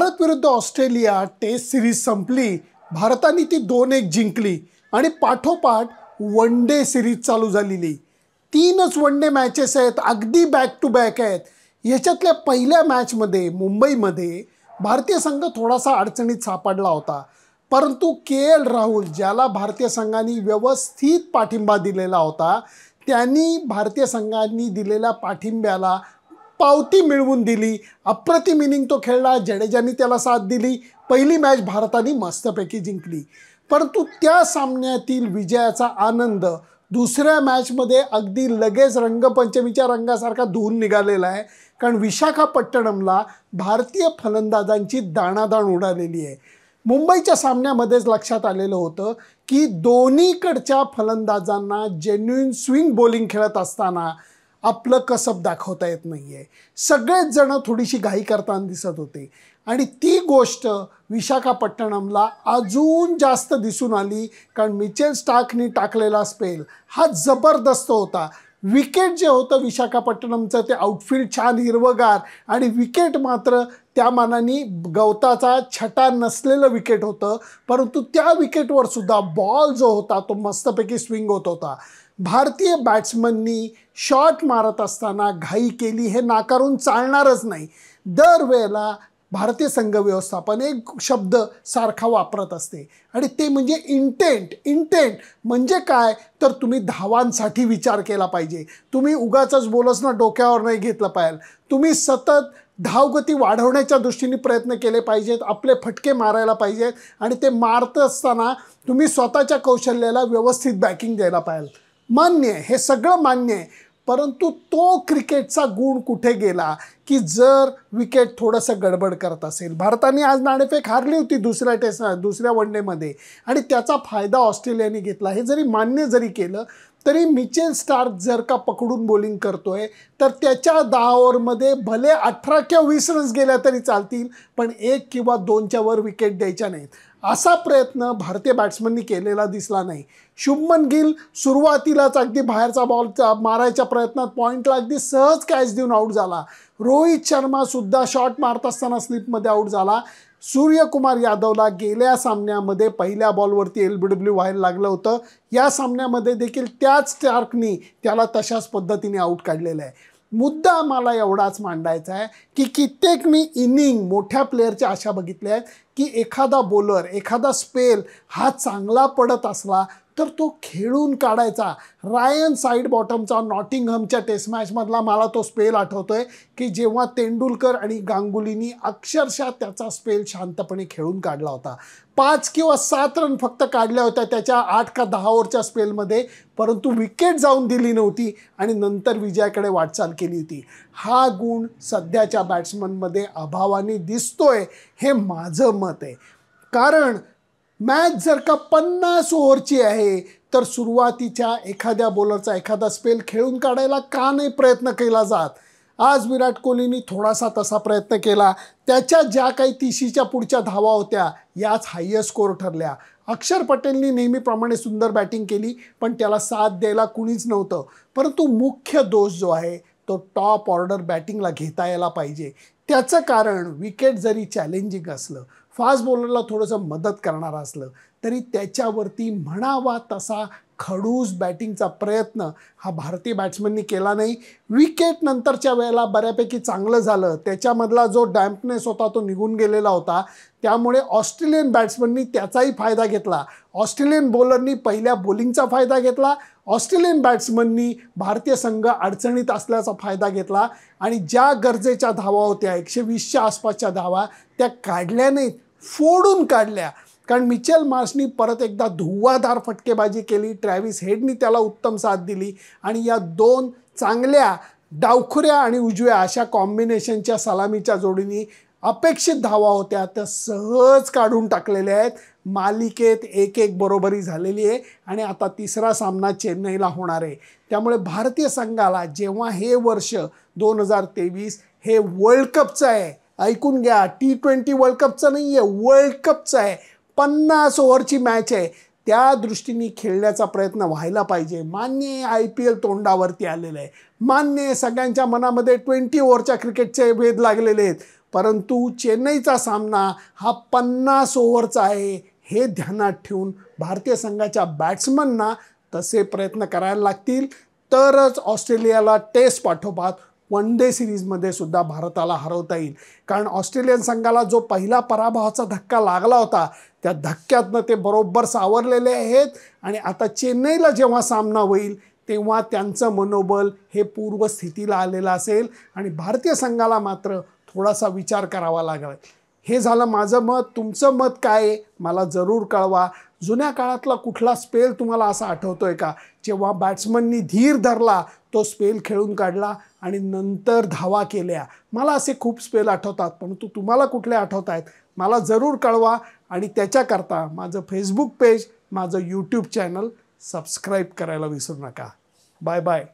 भारत विरुद्ध Australia taste series संपली, भारताने ती 2-1 जिंकली आणि पाठोपाठ वन डे सिरीज चालू झालेली. 3च वन डे मॅचेस आहेत, अगदी बॅक टू बॅक आहेत. ह्याच्यातल्या पहिल्या मॅचमध्ये मुंबईमध्ये भारतीय संघ थोडासा अडचणीत सापडला होता, परंतु KL राहुल ज्याला भारतीय संघाने व्यवस्थित पाठिंबा दिलेला होता, त्यांनी भारतीय संघाने दिलेल्या पाठिंब्याला पावती मिळवून दिली. अप्रतिम इनिंग तो खेळला, जडेजाने त्याला साथ दिली. पहिली मॅच भारताने मस्तपैकी जिंकली, परंतु त्या सामन्यातील विजयाचा आनंद दुसऱ्या मॅचमध्ये अगदी लगेच रंगपंचमीच्या रंगासारखा धुवून निघालेला आहे. कारण विशाखापट्टणमला भारतीय फलंदाजांची दाणादाण उडालेली आहे. मुंबईच्या सामन्यामध्येच लक्षात आलेलं होतं की दोन्हीकडच्या फलंदाजांना जेन्युइन स्विंग बॉलिंग खेळत असताना आपलं कसब दाखवता येत नाही आहे. सगळेच जण थोडीशी घाई करताना दिसत होते आणि ती गोष्ट विशाखापट्टणमला अजून जास्त दिसून आली. कारण मिचेल स्टार्कनी टाकलेला स्पेल हा जबरदस्त होता. विकेट जे होतं विशाखापट्टणमचं ते आउटफील्ड छान हिरवगार आणि विकेट मात्र त्या मानाने गवताचा छटा नसलेलं विकेट होतं, परंतु त्या विकेटवर सुद्धा बॉल जो होता तो मस्तपैकी स्विंग होत होता. भारतीय बॅट्समननी शॉट मारत असताना घाई केली हे नाकारून चालणारच नाही. दरवेळेला भारतीय संघ व्यवस्थापन एक शब्द सारखा वापरत असते आणि ते म्हणजे इंटेंट. इंटेंट म्हणजे काय, तर तुम्ही धावांसाठी विचार केला पाहिजे. तुम्ही उगाचच बोलसना डोक्यावर नाही घेतलं पाहिजे. तुम्ही सतत धावगती वाढवण्याच्या दृष्टीने प्रयत्न केले पाहिजेत, आपले फटके मारायला पाहिजेत आणि ते मारत असताना तुम्ही स्वतःच्या कौशल्याला व्यवस्थित बॅकिंग द्यायला पाहिजे. मान्य आहे, हे सगळं मान्य आहे, परंतु तो क्रिकेटचा गुण कुठे गेला की जर विकेट थोडंसं गडबड करत असेल. भारताने आज नाणेफेक हारली होती दुसऱ्या वन डेमध्ये आणि त्याचा फायदा ऑस्ट्रेलियाने घेतला. हे जरी मान्य जरी केलं तरी मिचेल स्टार्क जर का पकडून बॉलिंग करतोय तर त्याच्या 10 ओव्हरमध्ये भले 18 किंवा 20 रन्स गेल्या तरी चालतील, पण 1 किंवा 2च्या वर विकेट द्यायच्या नाहीत. असा प्रयत्न भारतीय बॅट्समननी केलेला दिसला नाही. शुभमन गिल सुरुवातीलाच अगदी बाहेरचा बॉल मारायच्या प्रयत्नात पॉईंटला अगदी सहज कॅच देऊन आऊट झाला. रोहित शर्मा सुद्धा शॉट मारत असताना स्लिपमध्ये आऊट झाला. सूर्यकुमार यादवला गेल्या सामन्यामध्ये पहिल्या बॉलवरती LBW व्हायला लागलं होतं. या सामन्यामध्ये देखील त्याच स्टार्कनी त्याला तशाच पद्धतीने आऊट काढलेलं आहे. मुद्दा मला एवढाच मांडायचा आहे की कित्येक मी इनिंग मोठ्या प्लेअरच्या अशा बघितल्या आहेत की एखादा बॉलर एखादा स्पेल हा चांगला पडत असला तर तो खेळून काढायचा. रायन साईड बॉटमचा नॉटिंगहमच्या टेस्ट मॅचमधला मला तो स्पेल आठवतोय की जेव्हा तेंडुलकर आणि गांगुलीनी अक्षरशः त्याचा स्पेल शांतपणे खेळून काढला होता. 5 किंवा 7 रन फक्त काढल्या होत्या त्याच्या 8 का 10 ओव्हरच्या स्पेलमध्ये, परंतु विकेट जाऊन दिली नव्हती आणि नंतर विजयाकडे वाटचाल केली होती. हा गुण सध्याच्या बॅट्समनमध्ये अभावाने दिसतोय, हे माझं मत आहे. कारण मॅच जर का 50 ओव्हरची आहे तर सुरुवातीच्या एखाद्या बॉलरचा एखादा स्पेल खेळून काढायला का नाही प्रयत्न केला जात. आज विराट कोहलीनी थोडासा तसा प्रयत्न केला. त्याच्या ज्या काही 30च्या पुढच्या धावा होत्या याच हायेस्ट स्कोअर ठरल्या. अक्षर पटेलनी नेहमीप्रमाणे सुंदर बॅटिंग केली, पण त्याला साथ द्यायला कुणीच नव्हतं. परंतु मुख्य दोष जो आहे तो टॉप ऑर्डर बॅटिंगला घेता यायला पाहिजे. त्याचं कारण विकेट जरी चॅलेंजिंग असलं, फास्ट बॉलरला थोडंसं मदत करणारं असलं तरी त्याच्यावरती म्हणावा तसा खडूस बॅटिंगचा प्रयत्न हा भारतीय बॅट्समननी केला नाही. विकेट नंतरच्या वेळेला बऱ्यापैकी चांगलं झालं, त्याच्यामधला जो डॅम्पनेस होता तो निघून गेलेला होता. त्यामुळे ऑस्ट्रेलियन बॅट्समननी त्याचाही फायदा घेतला. ऑस्ट्रेलियन बॉलरनी पहिल्या बॉलिंगचा फायदा घेतला. ऑस्ट्रेलियन बॅट्समननी भारतीय संघ अडचणीत असल्याचा फायदा घेतला आणि ज्या गरजेच्या धावा होत्या 120च्या आसपासच्या धावा त्या काढल्या नाहीत, फोडून काढल्या. कारण मिचेल मार्शनी परत एकदा धुव्वाधार फटकेबाजी केली. ट्रॅव्हिस हेडनी त्याला उत्तम साथ दिली आणि या 2 चांगल्या डावखुऱ्या आणि उजव्या अशा कॉम्बिनेशनच्या सलामीच्या जोडीने अपेक्षित धावा होत्या त्या सहज काढून टाकलेल्या आहेत. मालिकेत 1-1 बरोबरी झालेली आहे आणि आता तिसरा सामना चेन्नईला होणार आहे. त्यामुळे भारतीय संघाला जेव्हा हे वर्ष 2023 हे वर्ल्ड कपचं आहे, ऐकून घ्या, T20 वर्ल्ड कपचं नाही आहे, वर्ल्ड कपचं आहे, 50 ओव्हरची मॅच आहे, त्या दृष्टीने खेळण्याचा प्रयत्न व्हायला पाहिजे. मान्य IPL तोंडावरती आलेलं आहे, मान्य सगळ्यांच्या मनामध्ये 20 ओव्हरच्या क्रिकेटचे वेध लागलेले आहेत, परंतु चेन्नईचा सामना हा 50 ओव्हरचा आहे हे ध्यानात ठेवून भारतीय संघाच्या बॅट्समनना तसे प्रयत्न करायला लागतील, तरच ऑस्ट्रेलियाला टेस्ट पाठोपाठ वन डे सिरीजमध्ये सुद्धा भारताला हरवता येईल. कारण ऑस्ट्रेलियन संघाला जो पहिला पराभवाचा धक्का लागला होता त्या धक्क्यातनं ते बरोबर सावरलेले आहेत आणि आता चेन्नईला जेव्हा सामना होईल तेव्हा त्यांचं मनोबल हे पूर्वस्थितीला आलेलं असेल आणि भारतीय संघाला मात्र थोडासा विचार करावा लागेल. हे झालं माझं मत. तुमचं मत काय आहे मला जरूर कळवा. जुन्या काळातला कुठला स्पेल तुम्हाला असा आठवतोय का जेव्हा बॅट्समननी धीर धरला, तो स्पेल खेळून काढला आणि नंतर धावा केल्या? मला असे खूप स्पेल आठवतात, परंतु तुम्हाला कुठले आठवत आहेत मला जरूर कळवा. आणि त्याच्याकरता माझं फेसबुक पेज, माझं यूट्यूब चॅनल सबस्क्राईब करायला विसरू नका. Bye bye.